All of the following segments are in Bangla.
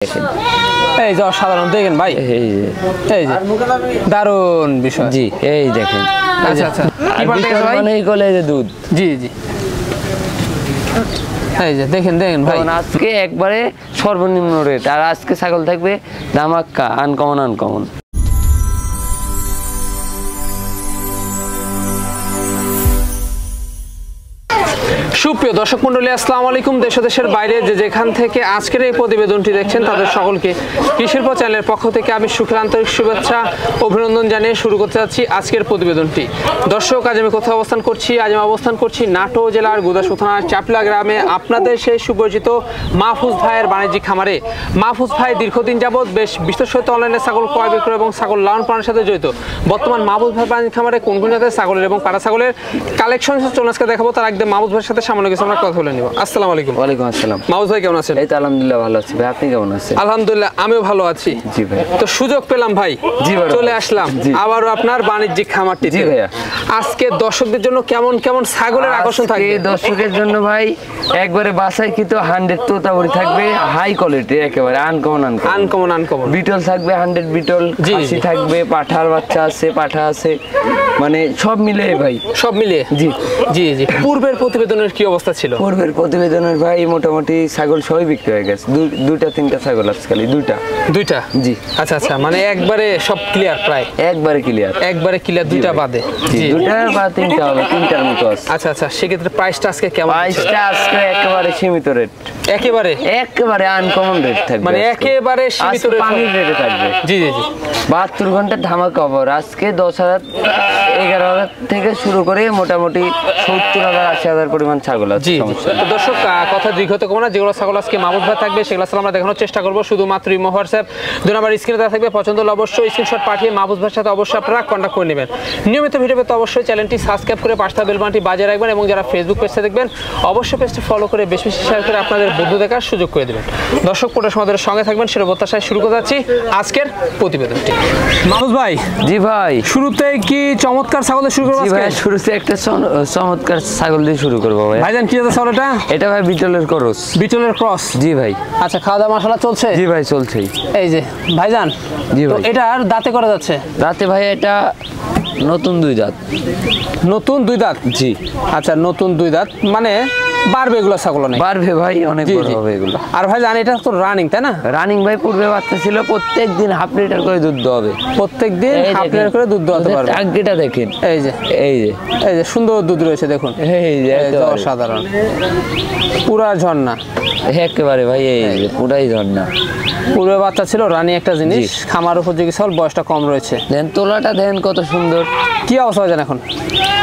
এই যে অসাধারণ দেখেন ভাই, এই যে দারুণ বিষয়। জি এই দেখেন, আচ্ছা আচ্ছা, কি পাল্টে গেছে ভাই? মানে এই গলে যে দুধ। জি জি, এই যে দেখেন দেখেন ভাই, আজকে একবারে সর্বনিম্ন রেট, আর আজকে ছাগল থাকবে ধামাক্কা, আনকমন আনকমন। সুপ্রিয় দর্শক মন্ডলী, আসসালামু আলাইকুম। দেশ ও দেশের বাইরে যে যেখান থেকে আজকের এই প্রতিবেদনটি দেখছেন তাদের সকলকে কৃষির পর চ্যানেলের পক্ষ থেকে আমি সুখের আন্তরিক শুভেচ্ছা অভিনন্দন জানিয়ে শুরু করতে যাচ্ছি আজকের প্রতিবেদনটি। দর্শক, আজ আমি কোথাও অবস্থান করছি? আজ আমি অবস্থান করছি নাটোর জেলার গুদাসপুর থানার চাপলা গ্রামে, আপনাদের সেই সুপরিচিত মাহফুজ ভাইয়ের বাণিজ্যিক খামারে। মাহফুজ ভাই দীর্ঘদিন যাবৎ বেশ বিশ্বসহিত অনলাইনে ছাগল ক্রয় বিক্রয় এবং ছাগল লালন পালনের সাথে জড়িত। বর্তমান মাহফুজ ভাইয়ের বাণিজ্যিক খামারে কোন কোন জাতের ছাগলের এবং পাড়া ছাগলের কালেকশন চলে আজকে দেখাবো। তার একদম মাহফুজ ভাইয়ের সাথে সামান্য কিছু আমরা কথা বলে নিব। আসসালামু আলাইকুম। ওয়ালাইকুম আসসালাম। মাহফুজ ভাই কেমন আছেন? এই তো আলহামদুলিল্লাহ ভালো আছি ভাই, আপনি কেমন আছেন? আলহামদুলিল্লাহ আমিও ভালো আছি। জি ভাই, তো সুযোগ পেলাম ভাই, জি ভাই, চলে আসলাম আবারও আপনার বাণিজ্যিক খামারটি। জি ভাইয়া, আজকে দর্শকদের জন্য কেমন কেমন ছাগলের আকর্ষণ থাকবে? দর্শকের জন্য ভাই একবারে বাছাইকৃত 100 তোতাপুরি থাকবে, হাই কোয়ালিটি, একেবারে আনকমন আনকমন আনকমন। বিটল থাকবে 100 বিটল, খাসি থাকবে, পাঠার বাচ্চা আছে, পাঠা আছে, মানে সব মিলে ভাই, সব মিলিয়ে। জি জি জি। পূর্বের প্রতিবেদনের কি অবস্থা ছিল? পূর্বের প্রতিবেদনের ভাই মোটামুটি ছাগল সবই বিক্রি হয়ে গেছে, দুইটা তিনটা ছাগল আছে, খালি দুইটা। জি আচ্ছা আচ্ছা, মানে একবারে সব ক্লিয়ার, প্রায় একবারে ক্লিয়ার, দুইটা বাদে। জি, দুইটা বা তিনটা হবে, তিনটার মতো আছে। আচ্ছা আচ্ছা, সেক্ষেত্রে প্রাইসটা আজকে কেমন? প্রাইসটা আজকে একেবারে সীমিত রেট, একেবারে আনকমন রেট থাকবে, মানে একেবারে সীমিত রেট, পানির রেটে থাকবে। জি জি জি। 72 ঘন্টার ধামাকা খবর। আজকে 10,000 11,000 থেকে শুরু করে মোটামুটি 70,000 80,000 পরিমাণ ছাগল আছে। জি তো দর্শক, কথা দীর্ঘত করবো না, যেগুলো ছাগল আজকে মাহফুজ ভাই থাকবে সেগুলো আমরা দেখানোর চেষ্টা করবো। শুধুমাত্র ইমো হোয়াটসঅ্যাপ 2 নাম্বার স্ক্রিনে দেওয়া থাকবে, পছন্দ হলে অবশ্যই স্ক্রিনশট পাঠিয়ে মাহফুজ ভাইয়ের সাথে অবশ্যই আপনারা কন্ট্যাক্ট করে নেবেন। নিয়মিত ভিডিও পেতে অবশ্যই চ্যানেলটি সাবস্ক্রাইব করে পাশে বেল বাটনটি বাজিয়ে রাখবেন, এবং যারা ফেসবুক পেজে দেখবেন অবশ্যই পেজটি ফলো করে বেশি বেশি শেয়ার করে আপনাদের বন্ধু দেখার সুযোগ করে দেবেন। দর্শক পুরো আমাদের সঙ্গে থাকবেন, সেটা প্রত্যাশায় শুরু করতে যাচ্ছি আজকের প্রতিবেদনটি। মাহফুজ ভাই, জি ভাই, শুরুতে কি চমৎকার ছাগল দিয়ে শুরু করব? জি ভাই, শুরুতে একটা চমৎকার ছাগল দিয়ে শুরু করব ভাই। ভাইজান কি জাতের ছাগল এটা? এটা ভাই বিটলের ক্রস। বিটলের ক্রস? জি ভাই। আচ্ছা, খাওয়া দাওয়া মাশাআল্লাহ চলছে? জি ভাই চলছেই। এই যে ভাইজান, জি তো ভাই, এটার দাঁতে করা যাচ্ছে? দাঁতে ভাই এটা নতুন 2 দাঁত। নতুন 2 দাঁত? জি আচ্ছা, নতুন 2 দাঁত, মানে বাড়বে এগুলো ছাগল? অনেক বাড়বে ভাই, অনেক বড় হবে এগুলো। আর ভাই জানি এটা তো রানিং, তাই না? রানিং ভাই, পূর্বে বাচ্চা ছিল, প্রত্যেকদিন হাফ লিটার করে দুধ হবে, প্রত্যেকদিন হাফ লিটার করে দুধ দোয়াতে পারবে। টাঙ্কিটা দেখেন, এই যে এই যে এই যে সুন্দর দুধ রয়েছে দেখুন, এই যে অসাধারণ, পুরা ঝর্ণা একেবারে ভাই, এই যে পুরাই ঝর্ণা। পূর্বে বাচ্চা ছিল, রানী একটা জিনিস, খামার উপযোগী ছাগল, বয়সটা কম রয়েছে। দেন তোলাটা দেন কত সুন্দর। কি অবস্থা হয় এখন?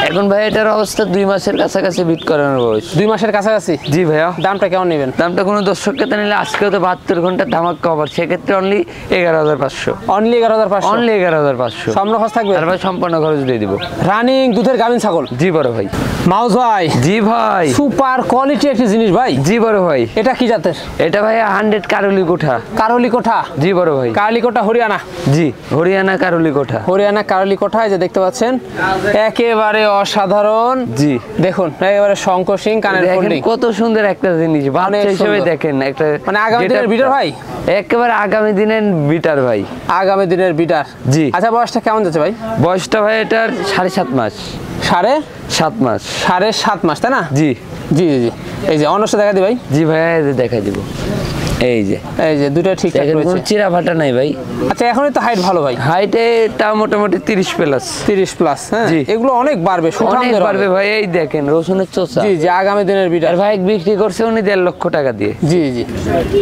এখন ভাই এটার অবস্থা 2 মাসের কাছাকাছি বিট করানোর বয়স। 2 মাসের কাছাকাছি? জি ভাইয়া। দামটা কেমন নেবেন? দামটা কোনো দর্শককে নিলে আজকেও তো 72 ঘন্টার ধামাক কভার, সেক্ষেত্রে অনলি 11,500। অনলি 11,500? অনলি 11,500 সম্পূর্ণ খরচ থাকবে? আর ভাই সম্পূর্ণ খরচ দিয়ে দিব। রানিং দুধের গাভিন ছাগল? জি বড় ভাই। মাহফুজ ভাই? জি ভাই। সুপার কোয়ালিটি একটি জিনিস ভাই। জি বড় ভাই। এটা কি জাতের? এটা ভাই 100 কারলি কোঠা। কারলি কোঠা? জি বড় ভাই। কারলি কোঠা হরিয়ানা? জি হরিয়ানা কারলি কোঠা। হরিয়ানা কারলি কোঠা, এই যে দেখতে পাচ্ছেন, একেবারে অসাধারণ। জি দেখুন, একেবারে শঙ্খ সিং, কানের ফোল্ডিং, কত সুন্দর একটা জিনিস, বাচ্চা হিসেবে দেখেন একটা, মানে আগামী দিনের বিটার ভাই, একেবারে আগামী দিনের বিটার ভাই, আগামী দিনের বিটার। জি। আচ্ছা, বয়সটা কেমন যাচ্ছে ভাই? বয়সটা ভাই এটার 7.5 মাস। 7.5 মাস? 7.5 মাস, তাই না? জি জি জি। এই যে অনস্য দেখা দি ভাই। জি ভাই, দেখা দিব। এই যে দুটো ঠিকঠাক রয়েছে, কোনো চিরা ফাটা নাই ভাই। আচ্ছা, এখনই তো হাইট ভালো ভাই? হাইটে তা মোটামুটি 30 প্লাস। 30 প্লাস, হ্যাঁ। এগুলো অনেক বাড়বে, অনেক বাড়বে ভাই। এই দেখেন রসুনের চোষা। জি জি, আগামী দিনের বিটার। ভাই বিক্রি করছে উনি 1.5 লক্ষ টাকা দিয়ে। জি জি।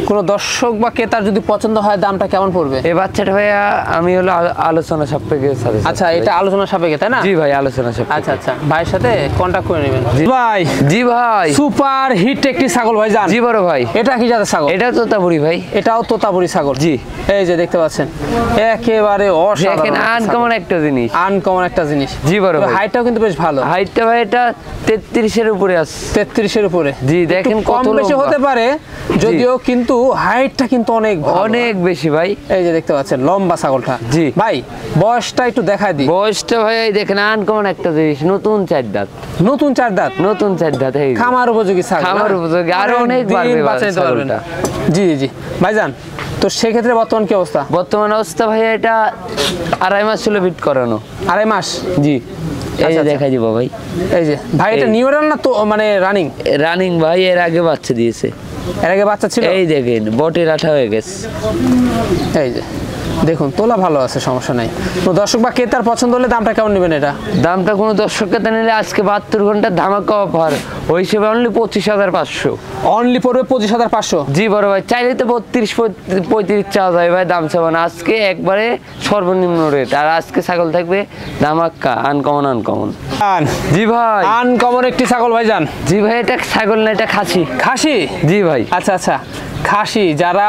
কোনো দর্শক বা ক্রেতার যদি পছন্দ হয়, দামটা কেমন পড়বে? এই বাচ্চাটা ভাইয়া আমি হলো আলোচনা সাপেক্ষে। আচ্ছা, এটা আলোচনা সাপেক্ষে, তাই না? জি ভাই, আলোচনা সাপেক্ষে। আচ্ছা আচ্ছা, ভাইয়ের সাথে কন্টাক্ট করে নেবেন। জি ভাই। জি ভাই। সুপার হিট একটি ছাগল ভাই জান। জি বড় ভাই। এটা কি জাতের ছাগল? এটা তোতাপুরি ভাই। এটাও তোতাপুরি ছাগল? জি। এই যে দেখতে পাচ্ছেন, একেবারে অসাধারণ, আনকমন একটা জিনিস, আনকমন একটা জিনিস। জি বড় ভাই। হাইটটাও কিন্তু বেশ ভালো। হাইটটা ভাই এটা 33 এর উপরে আছে। 33 এর উপরে? জি, দেখেন কম বেশি হতে পারে যদিও, কিন্তু হাইটটা কিন্তু অনেক অনেক বেশি ভাই। এই যে দেখতে পাচ্ছেন লম্বা ছাগলটা। জি ভাই, বয়সটা একটু দেখায় দিই। বয়সটা ভাই দেখেন, আনকমন একটা জিনিস, নতুন 4 দাঁত। নতুন 4 দাঁত? নতুন 4 দাঁত। এই খামার উপযোগী ছাগল, খামার উপযোগী, আরো অনেক বাড়বে বাঁচাইতে পারবেন। জি জি। ভাইজান তো সেক্ষেত্রে বর্তমান কি অবস্থা? বর্তমান অবস্থা ভাইয়া এটা 2.5 মাস ছিল বিট করানো। 2.5 মাস? জি, এই আচ্ছা, যে আচ্ছা। দেখাই দিব ভাই। এই যে ভাই এটা নিউ রান না তো মানে রানিং? রানিং ভাই, এর আগে বাচ্চা দিয়েছে। এর আগে বাচ্চা ছিল? এই দেখেন বটের আঠা হয়ে গেছে। এই যে দেখুন তোলা ভালো আছে, সমস্যা নাই। তো দর্শক বা ক্রেতার পছন্দ হলে দামটা কেমন নেবেন এটা? দামটা কোনো দর্শককে নিলে আজকে 72 ঘন্টা ধামাকা অফার, ওই হিসেবে অনলি 25,500। অনলি পড়বে 25,500? জি বড় ভাই, চাইলে তো 32-35 চাওয়া যায় ভাই, দাম চাবো না। আজকে একবারে সর্বনিম্ন রেট, আর আজকে ছাগল থাকবে ধামাক্কা, আনকমন। জি ভাই, আনকমন একটি ছাগল ভাইজান। জি ভাই, এটা ছাগল না, এটা খাসি। খাসি? জি ভাই। আচ্ছা আচ্ছা, খাসি। যারা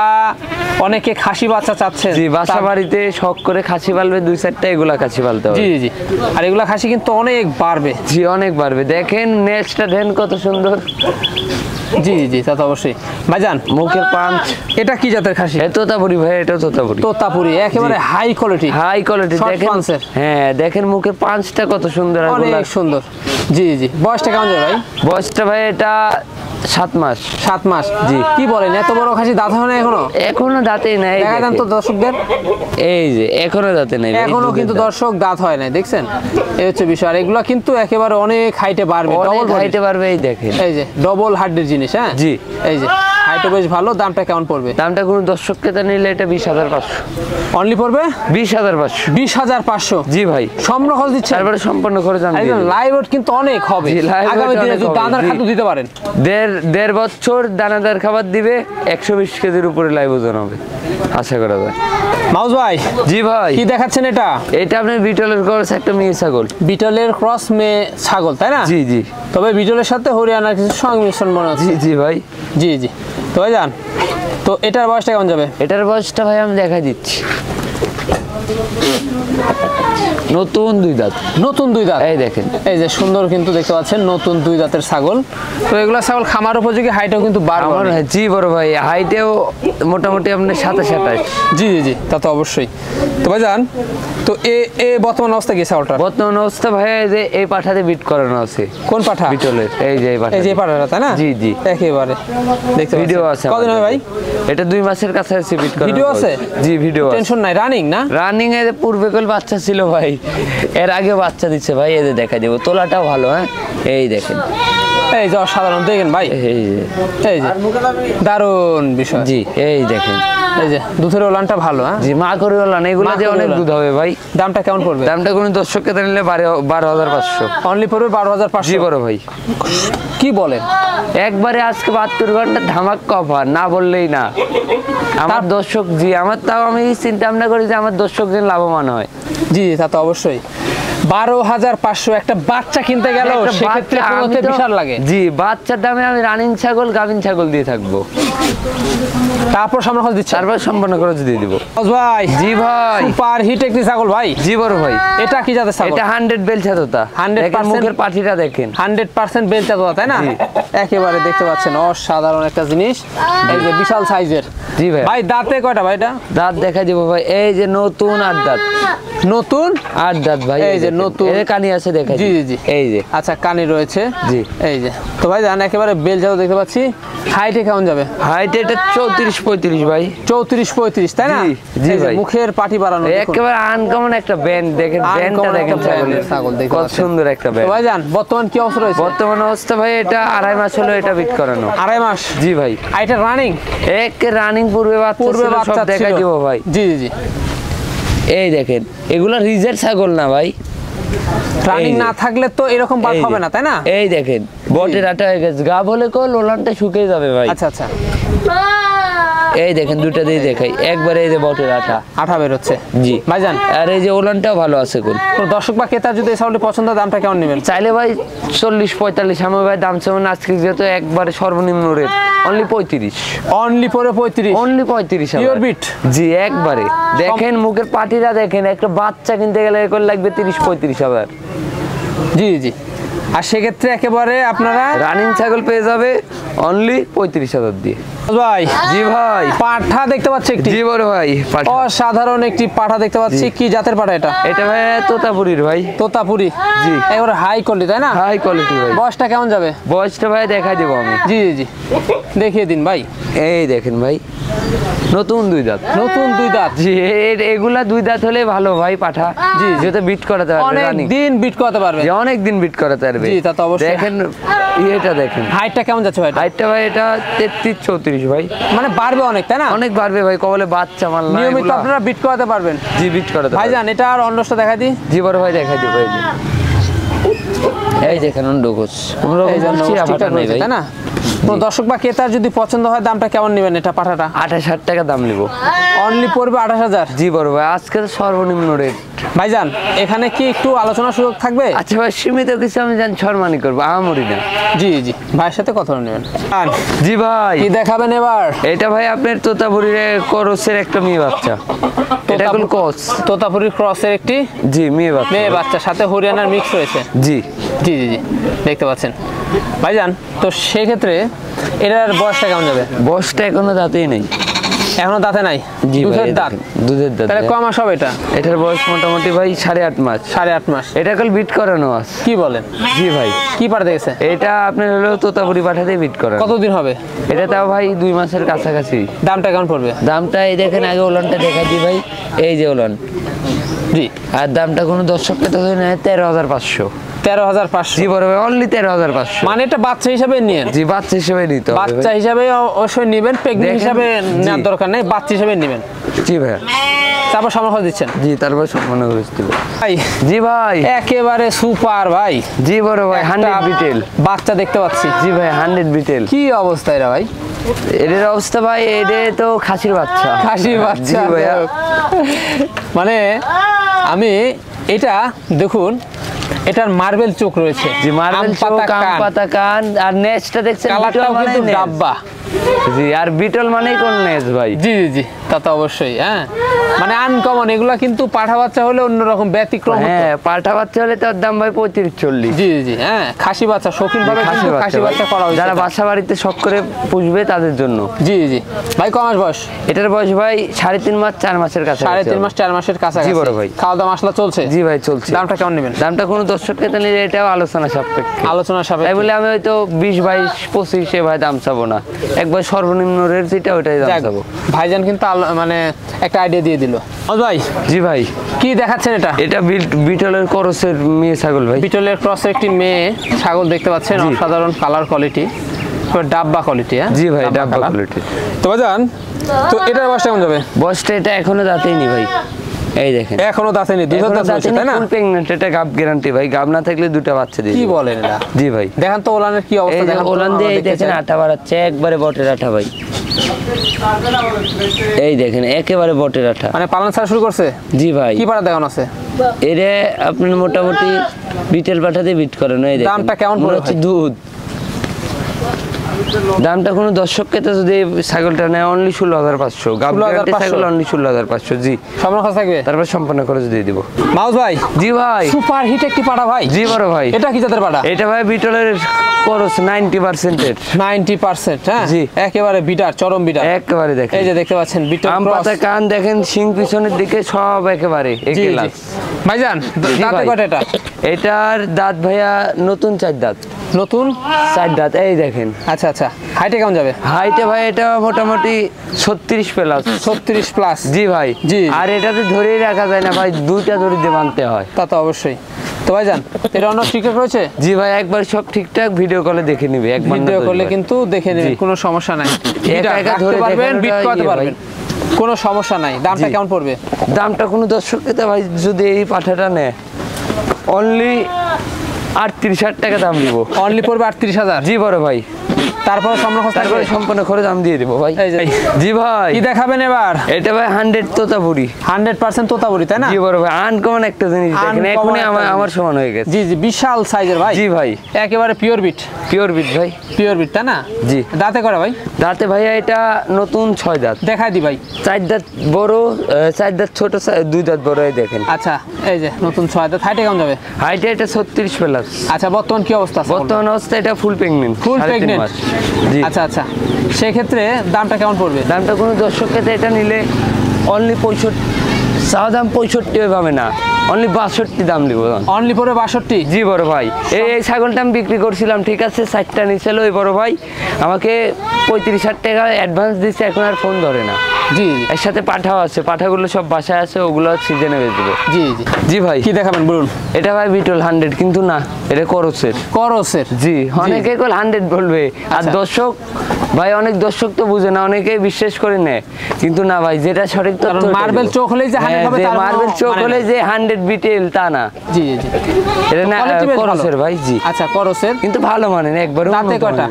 অনেকে খাসি বাচ্চা চাচ্ছেন, জি, বাসা বাড়িতে শখ করে খাসি পালবে, 2-4টা এগুলা খাসি পালতে হবে। জি জি, আর এগুলা খাসি কিন্তু অনেক বাড়বে। জি, অনেক বাড়বে। দেখেন নেক্সটটা দেন কত সুন্দর। জি জি, তা তো অবশ্যই। ভাইজান মুখের পাঞ্চ। এটা কি জাতের খাসি? এ তোতাপুরি ভাই, এটা তোতাপুরি। তোতাপুরি, একেবারে high quality. High quality. Short দেখেন, punch-এর। হ্যাঁ দেখেন মুখের পাঞ্চটা কত সুন্দর। আর অনেক গোলাপ। সুন্দর। জি জি, বয়সটা কেমন যায় ভাই? বয়সটা ভাই এটা 7 মাস। 7 মাস? জি। কি বলেন, এত বড় খাসি দাঁত হয় না এখনো? এখনো দাঁতেই নাই। দেখা দেন তো দর্শকদের। এই যে এখনো দাঁতে নাই, এখনো কিন্তু দর্শক দাঁত হয় নাই, দেখছেন? এই হচ্ছে বিষয়। আর এগুলা কিন্তু একেবারে অনেক হাইটে বাড়বে, অনেক ডবল হাইটে পারবে। এই দেখেন, এই যে ডবল হার্ডের জিনিস। হ্যাঁ জি। এই যে হাইটও বেশ ভালো। দামটা কেমন পড়বে? দামটা কোনো দর্শককে নিলে এটা 20,500। অনলি পড়বে 20,500। 20,500? জি ভাই, সম্পূর্ণ খরচ দিচ্ছে? তারপরে সম্পূর্ণ খরচ আমি দিয়ে দেব। লাইভ ওয়েট কিন্তু অনেক হবে জি, live weight আগামী দিনে, অনেক যদি হবে, দানাদার জি। খাদ্য দিতে পারেন। দেড় বছর দানাদার খাবার দিবে, 120 কেজির উপরে লাইভ ওজন হবে আশা করা যায়। মাউস ভাই, জি ভাই, কি দেখাচ্ছেন এটা? এটা আপনার বিটলের ক্রস একটা মেয়ে ছাগল। বিটলের ক্রস মেয়ে ছাগল, তাই না? জি জি। তবে বিটলের সাথে হরিয়ানার কিছু সংমিশ্রণ মনে হচ্ছে। জি জি ভাই। জি জি। তো ভাই যান, তো এটার বয়সটা কেমন যাবে? এটার বয়সটা ভাই আমি দেখা দিচ্ছি। নতুন 2 দাঁত। নতুন 2 দাঁত? এই দেখেন, এই যে সুন্দর কিন্তু দেখতে পাচ্ছেন, নতুন 2 দাঁতের ছাগল। তো এগুলা ছাগল খামার উপযোগী, হাইটও কিন্তু বাড়বে আমার অনেক। জি বড় ভাই, হাইটেও মোটামুটি আপনার 27-28। জি জি জি, তা তো অবশ্যই। তো ভাই যান, তো এ বর্তমান অবস্থা কি ছাগলটার? বর্তমান অবস্থা ভাই, এই যে এই পাঠাতে বিট করানো আছে। কোন পাঠা? বিটলের, এই যে এই পাঠা। এই যে পাঠাটা, তাই না? জি জি। একেবারে দেখতে ভিডিও পাচ্ছেন। আছে। কদিন হবে ভাই? এটা 2 মাসের কাছাকাছি বিট করানো। ভিডিও আছে? জি ভিডিও আছে। টেনশন নাই, রানিং না? রানিং এর পূর্বে কল বাচ্চা ছিল ভাই, এর আগে বাচ্চা দিচ্ছে ভাই। এই যে দেখা দেবো, তোলাটাও ভালো। হ্যাঁ এই দেখেন, এই যে অসাধারণ, দেখেন ভাই, এই যে, এই যে দারুণ বিষয়। জি এই দেখেন, এই যে দুধের ওলানটা ভালো। হ্যাঁ জি, মা করে ওলান, এগুলো যে অনেক দুধ হবে ভাই। দামটা কেমন পড়বে? দামটা কোনো দর্শককে নিলে 12,500। অনলি পড়বে 12,500? জি বড় ভাই, কি বলেন? একবারে আজকে 72 ঘন্টা ধামাক্কা অফার, না বললেই না। আমার দর্শক, জি আমার, তাও আমি চিন্তা ভাবনা করি যে আমার দর্শক যেন লাভবান হয়। জি তা তো অবশ্যই। 12,500 একটা বাচ্চা কিনতে গেল, একটা সেক্ষেত্রে বাচ্চা, কিনতে আমি তো- বিশাল লাগে। জি, বাচ্চার দামে আমি রানিং ছাগল, গাভিন ছাগল দিয়ে থাকবো, তারপর সামনে খরচ দিচ্ছে। তারপর সম্পূর্ণ খরচ দিয়ে দিব। ভাই, জি ভাই, সুপার হিট একটি ছাগল ভাই। জি বড় ভাই, এটা কি জাতের ছাগল? এটা 100 বেলচা তোতা। 100% মুখের পাঠিটা দেখেন, 100% বেলচা তোতা, তাই না? জি। একেবারে দেখতে পাচ্ছেন অসাধারণ একটা জিনিস। এই যে বিশাল সাইজের। জি ভাই। ভাই দাঁতে কয়টা ভাই এটা? দাঁত দেখা দিব ভাই, এই যে নতুন 8 দাঁত। নতুন 8 দাঁত ভাই, এই যে দেখেন। নতুন। এর কানি আছে দেখা জি জি জি। এই যে, আচ্ছা, কানে রয়েছে। জি। এই যে, তো ভাই জান একেবারে বেলচা তো দেখতে পাচ্ছি। হাইটে কেমন যাবে? হাইট এটা 34-35 ভাই। 34-35, তাই না? জি, জি এই যে ভাই। মুখের পাটি বাড়ানো, দেখুন। একেবারে আনকমন একটা ব্যান্ড, দেখেন ব্যান্ডটা Uncommon দেখেন একটা brand এর ছাগল দেখতে কত পাচ্ছেন। সুন্দর একটা তো ব্যান্ড। ভাই জান বর্তমান কি অবস্থা রয়েছে? বর্তমান অবস্থা ভাই, এটা 2.5 মাস হলো এটা বিট করানো। 2.5 মাস? জি ভাই, আর এটা রানিং? এক রানিং পূর্বে পূর্বে বাচ্চা বাচ্চা সব দেখা ছিল। দিব ভাই। জি জি জি। এই দেখেন, এগুলা রিজের ছাগল না ভাই। রানিং এই যে। না থাকলে তো এরকম বাদ এই হবে যে। না, তাই না? এই দেখেন, বটের আটা হয়ে গেছে, গা বলে কল ওলানটা শুকিয়ে যাবে ভাই। আচ্ছা আচ্ছা, এই দেখেন, দুইটা দিয়ে দেখাই, একবারে এই যে বটের আটা। আঠা বের হচ্ছে। জি ভাইজান, আর এই যে ওলানটাও ভালো আছে কোন। কোন দর্শক বা ক্রেতা যদি এই ছাগলটি পছন্দ হয়, দামটা কেমন নেবেন? চাইলে ভাই 40-45, আমি ভাই দাম চাই না আজকে, যেহেতু একবারে সর্বনিম্ন রেট অনলি 35। অনলি পরে 35? অনলি 35। Pure beat? জি একবারে দেখেন, মুখের পাটিটা দেখেন, একটা বাচ্চা কিনতে গেলে এর লাগবে 30-35 হাজার। জি জি। আর সেক্ষেত্রে একেবারে আপনারা রানিং ছাগল পেয়ে যাবে অনলি 35,000 দিয়ে। ভাই জি ভাই, পাঠা দেখতে পাচ্ছি একটি, জি বড় ভাই, পাঠা। অসাধারণ একটি পাঠা দেখতে পাচ্ছি। কি জাতের পাঠা এটা? এটা ভাই তোতাপুরির ভাই। তোতাপুরি, জি। একেবারে হাই কোয়ালিটি, তাই না? হাই কোয়ালিটি ভাই। বয়সটা কেমন যাবে? বয়সটা ভাই দেখাই দেবো আমি। জি জি জি, দেখিয়ে দিন ভাই। এই দেখেন ভাই, নতুন 2 দাঁত। নতুন 2 দাঁত। জি, এগুলা 2 দাঁত হলে ভালো ভাই পাঠা। জি, যেটা বিট করাতে পারবে, অনেক রানিং। দিন বিট করতে পারবে। যে অনেক দিন বিট করাতে পারবে। জি, তা তো অবশ্যই। দেখেন এটা দেখেন, হাইটটা কেমন যাচ্ছে ভাই? হাইটটা ভাই এটা 33-34 ভাই। মানে বাড়বে অনেক, তাই না? অনেক বাড়বে ভাই, কবলে বাচ্চা মাল না নিয়মিত এগুলা। আপনারা বিট করাতে পারবেন। জি, বিট করাতে পারবে। ভাইজান এটা আর অন্যটা দেখাই দিই। জি বড় ভাই দেখাই দিব। এই দেখেন অন্ডকোষ, কোনো রকম এই জন্য চিরা ঠিকঠাক ফাটা নেই রয়েছে, ভাই। তাই না? কোনো দর্শক বা ক্রেতার যদি পছন্দ হয়, দামটা কেমন নেবেন এটা পাঠাটা? 28,000 টাকা দাম নিব। অনলি পড়বে 28,000। জি বড় ভাই, আজকে তো সর্বনিম্ন রেট। ভাইজান এখানে কি একটু আলোচনার সুযোগ থাকবে? আচ্ছা ভাই, সীমিত কিছু আমি জানি, সম্মানই করবো, আহামরি না। জি জি, ভাইয়ের সাথে কথা নেবেন। জি ভাই, কি দেখাবেন এবার? এটা ভাই আপনার তোতাপুরির করসের একটা মেয়ে বাচ্চা। এটা কোন ক্রস? তোতাপুরি ক্রসের একটি জি, মেয়ে বাচ্চা। মেয়ে বাচ্চা, সাথে হরিয়ানার মিক্স রয়েছে। জি জি জি জি, দেখতে পাচ্ছেন ভাইজান। তো সেক্ষেত্রে এটার বয়সটা কেমন যাবে? বয়সটা এখনো দাঁতেই নেই। এখনো দাঁতে নাই? জি ভাই, দুধের দাঁত। দুধের দাঁত। তাহলে কয় মাস হবে এটা? এটার বয়স মোটামুটি ভাই 8.5 মাস। 8.5 মাস। এটা কাল বিট করানো আছে। কি বলেন? জি ভাই, কি পাঠাতে গেছে? এটা আপনার হলো তোতাপুরি পাঠাতে বিট করানো। কতদিন হবে? এটা তাও ভাই 2 মাসের কাছাকাছি। দামটা কেমন পড়বে? দামটা এই দেখেন, আগে ওলানটা দেখাই দিই ভাই। এই যে ওলান। জি। আর দামটা কোনো দর্শককে তো নেয় 13,500। 13,500। জি বড় ভাই, অনলি 13,500। মানে এটা বাচ্চা হিসাবে নিয়েন? জি, বাচ্চা হিসেবে নিতে হবে বাচ্চা ভাই। হিসাবে অবশ্যই নেবেন, প্রেগনেন্ট দেখেন, হিসাবে নেওয়ার জি। দরকার নেই, বাচ্চা হিসাবে নেবেন। জি ভাই, তারপর সমর্থন দিচ্ছেন? জি, তারপর সম্মান করে দিব। ভাই জি ভাই, একেবারে সুপার ভাই। জি বড় ভাই, 100 বিটেল। বাচ্চা দেখতে পাচ্ছি। জি ভাই, 100 বিটেল। কি অবস্থা এরা ভাই? এদের অবস্থা ভাই, এটা তো খাসির বাচ্চা। খাসির বাচ্চা। জি ভাইয়া। মানে আমি এটা দেখুন, এটার মার্বেল চোখ রয়েছে। জি, মার্বেল চোখ, আম পাতা কান, আর নেজটা দেখছেন, কালারটাও বিটল কিন্তু মানে নেজ। ডাব্বা। জি, আর বিটল মানেই কোন নেজ ভাই। জি জি জি, তা তো অবশ্যই। হ্যাঁ, মানে আনকমন, এগুলা কিন্তু পাঠা বাচ্চা হলে অন্যরকম ব্যতিক্রম হতো। হ্যাঁ, পাল্টা বাচ্চা হলে তার দাম ভাই 35-40। জি জি জি, হ্যাঁ, খাসি বাচ্চা শৌখিন ভাবে কিন্তু খাসি বাচ্চা করা হয়েছে। যারা বাসা বাড়িতে শখ করে পুষবে তাদের জন্য। জি জি। ভাই ক মাস বয়স? এটার বয়স ভাই 3.5 মাস, 4 মাসের কাছে। 3.5 মাস 4 মাসের কাছাকাছি। জি বড় ভাই। খাওয়া দাওয়া মশলা চলছে? জি ভাই, চলছে। দামটা কেমন নেবেন? দামটা কোনো দর্শককে তো নিলে এটাও আলোচনা সাপেক্ষে। আলোচনা তাই সাপেক্ষে। বলে আমি হয়তো 20, 22, 25 ভাই দাম চাবো না। একবার সর্বনিম্ন রেট যেটা ওইটাই দাম যাক, চাবো। ভাইজান কিন্তু মানে একটা আইডিয়া দিয়ে দিল। ভাই জি ভাই, কি দেখাচ্ছেন এটা? এটা বিটলের করসের মেয়ে ছাগল ভাই। বিটলের ক্রসের একটি মেয়ে ছাগল দেখতে পাচ্ছেন, জি। অসাধারণ কালার কোয়ালিটি, ডাব্বা কোয়ালিটি। হ্যাঁ জি ভাই, ডাব্বা কালার। কোয়ালিটি। তো ভাইজান, তো এটার বয়স কেমন যাবে? বয়সটা এটা এখনো দাঁতেই নি ভাই। এই দেখেন, এখনো দাঁতে নেই, দুধের দাঁত রয়েছে, তাই না? ফুল প্রেগন্যান্ট। এটা গাব গ্যারান্টি ভাই, গাব না থাকলে 2টা বাচ্চা দিয়ে কি দিবে। বলেন এটা? জি ভাই, দেখান তো ওলানের কি এই অবস্থা, যে দেখান তো, ওলান দিয়ে আমরা এই দেখতে দেখেন চাই। আটা বাড়াচ্ছে, একবারে বটের আঠা ভাই। এই দেখেন, একেবারে বটের আঠা। মানে পালন ছাড়া শুরু করছে? জি ভাই, কি পাড়া দেখানো আছে? এরে আপনি মোটামুটি বিটেল পাঠাতে বিট করেন। এই দেখেন, দামটা কেমন পড়ে হচ্ছে ভাই? দুধ। দামটা কোনো দর্শককে তো যদি এই ছাগলটা নেয় অনলি 16,500। গাব গ্যারান্টি ছাগল অনলি 16,500। জি, সম্মান থাকবে? তারপর সম্পন্ন করে দিয়ে দিব। মাউস ভাই, জি ভাই, সুপার হিট একটি পাড়া ভাই। জি বড় ভাই। এটা কি জাতের পাড়া? এটা ভাই বিটলের করস 90% এর। 90%। হ্যাঁ, জি। একেবারে বিটার, চরম বিটার। একেবারে দেখেন, এই যে দেখতে পাচ্ছেন বিটল আম ক্রস। পাতা কান দেখেন, শিং পিছনের দিকে সব একেবারে জি জি। একেলাস। ভাইজান জি দাঁতে ভাই। কয়টা এটা? এটার দাঁত ভাইয়া নতুন 4 দাঁত। নতুন 4 দাঁত, এই দেখেন। আচ্ছা আচ্ছা, হাইটে কেমন যাবে? হাইটে ভাই এটা মোটামুটি 36 প্লাস। 36 প্লাস। জি ভাই, জি। আর এটাতে ধরেই রাখা যায় না ভাই, 2টা দড়ি দিয়ে বাঁধতে হয়। তা তো অবশ্যই। তো ভাইজান, এটা অন্য ঠিকঠাক রয়েছে? জি ভাই, একবার সব ঠিকঠাক ভিডিও কলে দেখে নিবে, একবার না ভিডিও করলে দুইবার। কিন্তু দেখে নেবেন, জি। কোনো সমস্যা নাই। একা একা রাখতে ধরে পারবেন, দেখানোটা বিট করতে ইয়ে ভাই। পারবেন, কোনো সমস্যা নাই। দামটা জি। কেমন পড়বে? দামটা কোনো দর্শককে তো ভাই যদি এই পাঠাটা নেয় অনলি 38,000 টাকা দাম দিব। অনলি পড়বে 38,000। জি বড় ভাই, তারপরে তারপরে সম্পূর্ণ খরচ আমি দিয়ে দেবো ভাই। এই যে জি ভাই, কি দেখাবেন এবার? এটা ভাই 100 তোতাপুরি, 100% তোতাপুরি, তাই না? জি বড় ভাই, আনকমন একটা জিনিস দেখেন, এখনই আমার সমান হয়ে গেছে। জি জি, বিশাল সাইজের ভাই। জি ভাই, একেবারে পিওর বিট ভাই, পিওর বিট, তাই না? জি। দাঁতে করে ভাই? দাঁতে ভাইয়া এটা নতুন 6 দাঁত। দেখাই দি ভাই। 4 দাঁত বড়, 4 দাঁত ছোট, 2 দাঁত বড়, এই দেখেন। আচ্ছা, এই যে নতুন 6 দাঁত। হাইটে কেমন যাবে? হাইটে এটা 36 প্লাস। আচ্ছা, বর্তমান কি অবস্থা আছে? বর্তমান অবস্থা এটা ফুল প্রেগনেন্ট। জি। আচ্ছা আচ্ছা, সেক্ষেত্রে দামটা কেমন পড়বে? দামটা কোনো দর্শক ক্ষেত্রে এটা নিলে অনলি 65, চাওয়া দাম 65 পাবে না, অনলি 62 দাম দিব। অনলি পড়বে 62? জি বড় ভাই, এই ছাগলটা আমি বিক্রি করছিলাম, ঠিক আছে, 4টা নিয়েছিল ওই বড় ভাই, আমাকে 35,000 টাকা অ্যাডভান্স দিচ্ছে, এখন আর ফোন ধরে না। জি, এর সাথে পাঠাও আছে, পাঠাগুলো সব বাসায় আছে, ওগুলো সিজনে বেচে দেবো। জি জি জি ভাই, কি দেখাবেন বলুন? এটা ভাই বিটল 100, কিন্তু না, এটা করসের। জি, অনেকে 100 বলবে, আর দর্শক ভাই, অনেক দর্শক তো বুঝে না, অনেকে বিশ্বাস করে নেয়, কিন্তু না ভাই, যেটা সঠিক তথ্য, মার্বেল চোখ হলেই যে 100 হবে, তার মার্বেল চোখ হলে যে 100 বিটেল তা না। জি জি, এটা না করসের ভাই। জি আচ্ছা, করসের, কিন্তু ভালো মানে একবার। দাঁতে কয়টা?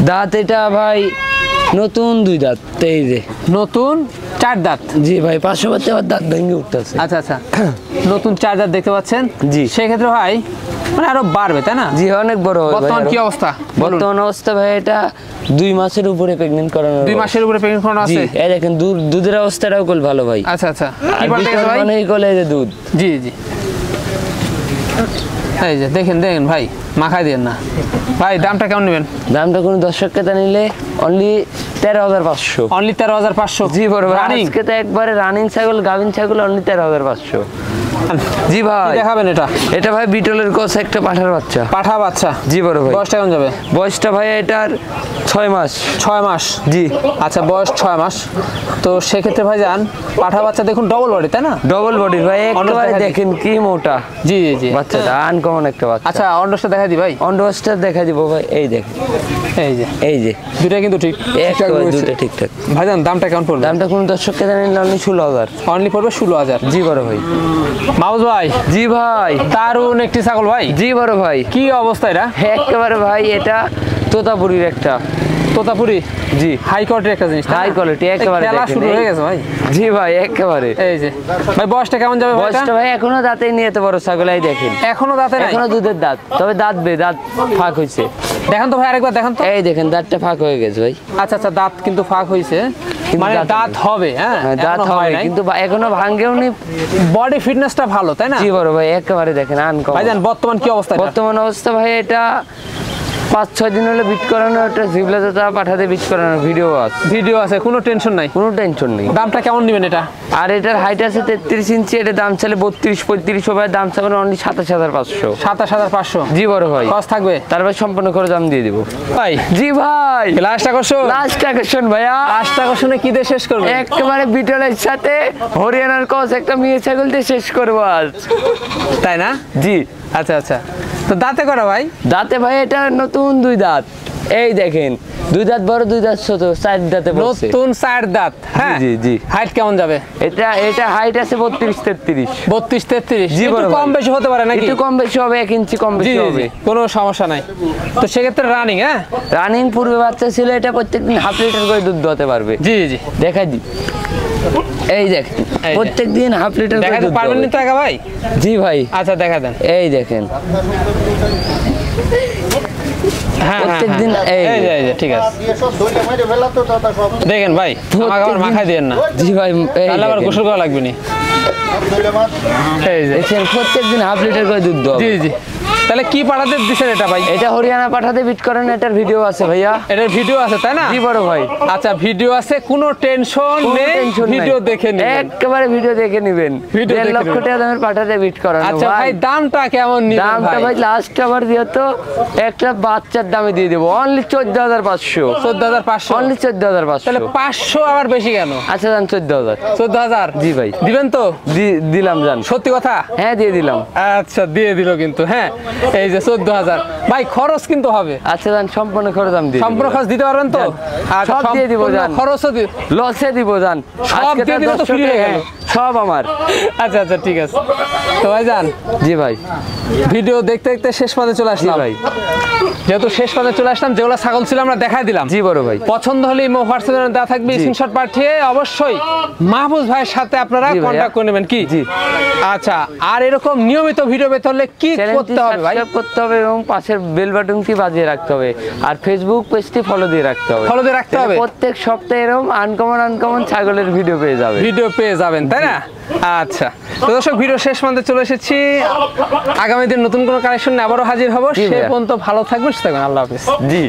দাঁত এটা ভাই নতুন 2 দাঁত, এই যে নতুন 4 দাঁত। জি ভাই, 500 বাচ্চা দাঁত ভেঙে উঠতেছে। আচ্ছা আচ্ছা, নতুন 4 দাঁত দেখতে পাচ্ছেন। জি, সেক্ষেত্রে ভাই মানে আরো বাড়বে, তাই না? জি, অনেক বড় হবে। বর্তমান কি অবস্থা? বর্তমান অবস্থা ভাই এটা 2 মাসের উপরে প্রেগন্যান্ট করানো। 2 মাসের উপরে প্রেগন্যান্ট করানো আছে। জি, এই দেখেন দুধের অবস্থাটাও কোল ভালো ভাই। আচ্ছা আচ্ছা, কি বলতে গেছে ভাই? মানে কোলে যে দুধ। জি জি, এই যে দেখেন ভাই, মাখাই দেন না ভাই। দামটা কেমন নেবেন? দামটা কোনো দর্শক কেতা নিলে অনলি 13,500। অনলি 13,500? জি বড় ভাই, রানিং? আজকে তো একবারে রানিং ছাগল, গাভিন ছাগল, অনলি 13,500। জি ভাই, দেখাবেন এটা? এটা ভাই বিটলের কোস, একটা পাঠার বাচ্চা। পাঠা বাচ্চা? জি বড় ভাই। বয়সটা কেমন যাবে? বয়সটা ভাই এটার 6 মাস। 6 মাস? জি। আচ্ছা, বয়স 6 মাস। তো সেক্ষেত্রে ভাই যান, পাঠা বাচ্চা দেখুন, ডবল বডি, তাই না? ডবল বডি ভাই, একেবারে দেখেন কি মোটা। জি জি জি, বাচ্চাটা আনকমন একটা বাচ্চা। আচ্ছা, অন্ডসটা দেখা দি ভাই। অন্ডসটা দেখা দিব ভাই, এই দেখেন, এই যে দুটা কিন্তু ঠিক দুটো ঠিকঠাক। ভাইজান, দামটা কেমন পড়বে? দামটা কোন দর্শককে জানেন, অনলি 16,000। অনলি পড়বে 16,000? জি বড় ভাই। মাহবুব ভাই? জি ভাই। দারুন একটি ছাগল ভাই। জি বড় ভাই। কি অবস্থা এটা? একেবারে ভাই, এটা তোতাপুরির একটা। তোতাপুরি? জি, হাই কোয়ালিটির একটা জিনিস, হাই কোয়ালিটি একেবারে। খেলা শুরু হয়ে গেছে ভাই। জি ভাই, একেবারে। এই যে ভাই, বয়সটা কেমন যাবে? বয়সটা ভাই এখনো দাঁতে নিয়ে এত বড় ছাগল, এই দেখেন, এখনো দাঁতে নাই? এখনো দুধের দাঁত, তবে দাঁত ফাঁক হইছে। দেখেন তো ভাই, আরেকবার দেখেন তো। এই দেখেন, দাঁতটা ফাঁক হয়ে গেছে ভাই। আচ্ছা আচ্ছা, দাঁত কিন্তু ফাঁক হইছে, মানে দাঁত হবে। হ্যাঁ, দাঁত হবে, কিন্তু এখনো ভাঙেও নি। বডি ফিটনেসটা ভালো, তাই না? জি বড় ভাই, একেবারে দেখেন আনকমন। ভাইজান, বর্তমান কি অবস্থা? বর্তমান অবস্থা ভাই, এটা 5-6 দিন হলে বিট করানো, একটা জিবলাতে তা পাঠাতে বিট করানো ভিডিও আছে, কোনো টেনশন নাই, কোনো টেনশন নেই। দামটা কেমন নেবেন এটা? আর এটার হাইট আছে 33 ইঞ্চি, এটা দাম চলে 32-35 হবে, দাম চাবেন অনলি 27,500। 27,500? জি বড় ভাই। কস থাকবে? তারপর সম্পূর্ণ করে দাম দিয়ে দিব ভাই। জি ভাই, লাস্ট আকর্ষণ ভাইয়া। লাস্ট আকর্ষণে কি দিয়ে শেষ করবে? একেবারে বিটলের সাথে হরিয়ানার কস একটা মেয়ে ছাগল দিয়ে শেষ করবো আজ, তাই না? জি। আচ্ছা আচ্ছা, তো দাঁতে করা ভাই? দাঁতে ভাই এটা নতুন 2 দাঁত, এই দেখেন, 2 দাঁত বড়, 2 দাঁত ছোট, 4 দাঁতে বসে। নতুন 4 দাঁত। হ্যাঁ জি জি। হাইট কেমন যাবে? এটা হাইট আছে 32-33। 32-33? জি বড়, কম বেশি হতে পারে নাকি? একটু কম বেশি হবে, 1 ইঞ্চি কম বেশি হবে, কোনো সমস্যা নাই। তো সেক্ষেত্রে রানিং? হ্যাঁ, রানিং পূর্বে বাচ্চা ছিল, এটা প্রত্যেকদিন হাফ লিটার করে দুধ দোয়াতে পারবে। জি জি, দেখা দি, এই দেখেন, প্রত্যেকদিন হাফ লিটার করে দেখাতে দুধ পারবেন দোয়াবে। তো একা ভাই? জি ভাই। আচ্ছা, দেখা দেন। এই দেখেন, হ্যাঁ, প্রত্যেকদিন এই যে ঠিক আছে, দেখেন ভাই, আমাকে আবার মাখাই দেন না। জি ভাই, তাহলে আবার গোসল করা লাগবে না। এই যে দেখেন, প্রত্যেকদিন হাফ লিটার করে দুধ দোয়াবে। জি জি, তাহলে কি পাঠাতে দিছেন এটা ভাই? এটা হরিয়ানা পাঠাতে বিট করেন, এটার ভিডিও আছে ভাইয়া। এটার ভিডিও আছে, তাই না? জি বড় ভাই। আচ্ছা, ভিডিও আছে, কোনো টেনশন নেই, ভিডিও দেখে নিবেন, একেবারে ভিডিও দেখে নিবেন। 1.5 লক্ষ টাকা দামের পাঠাতে বিট করানো। আচ্ছা ভাই, দামটা কেমন নিবেন? দামটা ভাই লাস্ট আবার যেহেতু একটা বাচ্চার দামে দিয়ে দেবো, অনলি 14,500। 14,500? অনলি 14,500। তাহলে 500 আবার বেশি কেন? আচ্ছা জান, 14,000। 14,000? জি ভাই। দিবেন তো? দিলাম জান। সত্যি কথা? হ্যাঁ, দিয়ে দিলাম। আচ্ছা, দিয়ে দিল কিন্তু। হ্যাঁ, এই যে 14,000 ভাই, খরচ কিন্তু হবে। আচ্ছা জান, সম্পূর্ণ খরচ আমি দিয়ে সম্পূর্ণ খরচ দিতে পারবেন তো? সব দিয়ে দিব জান, খরচও লসে দিব জান, সব দিয়ে দিলে তো ফ্রি হয়ে গেল। সব আমার। আচ্ছা আচ্ছা, ঠিক আছে তো ভাই যান। জি ভাই। ভিডিও দেখতে দেখতে শেষ পর্যন্ত চলে জি আসলাম ভাই। যেহেতু শেষ পর্যন্ত চলে আসলাম, যেগুলো ছাগল ছিল আমরা দেখাই দিলাম। জি বড় ভাই। পছন্দ হলে ইমো হোয়াটসঅ্যাপে দেওয়া থাকবে, জি। স্ক্রিনশট পাঠিয়ে অবশ্যই মাহফুজ ভাইয়ের সাথে আপনারা জি ভাইয়া। কন্টাক্ট করে নেবেন কি। জি। আচ্ছা, আর এরকম নিয়মিত ভিডিও পেতে হলে কি চ্যানেলটি করতে হবে ভাই? সাবস্ক্রাইব করতে হবে এবং পাশের বেল বাটনটি বাজিয়ে রাখতে হবে, আর ফেসবুক পেজটি ফলো দিয়ে রাখতে হবে। ফলো দিয়ে রাখতে হবে। প্রত্যেক সপ্তাহে এরকম আনকমন ছাগলের ভিডিও পেয়ে যাবে। ভিডিও পেয়ে যাবেন, তাই না? আচ্ছা, তো দর্শক ভিডিও শেষ পর্যন্ত চলে এসেছি। আগামী দিন নতুন কোনো কালেকশন নিয়ে আবারও হাজির হব। জি সে ভাইয়া। পর্যন্ত ভালো থাকবেন, সুস্থ থাকবেন। আল্লাহ হাফেজ। জি।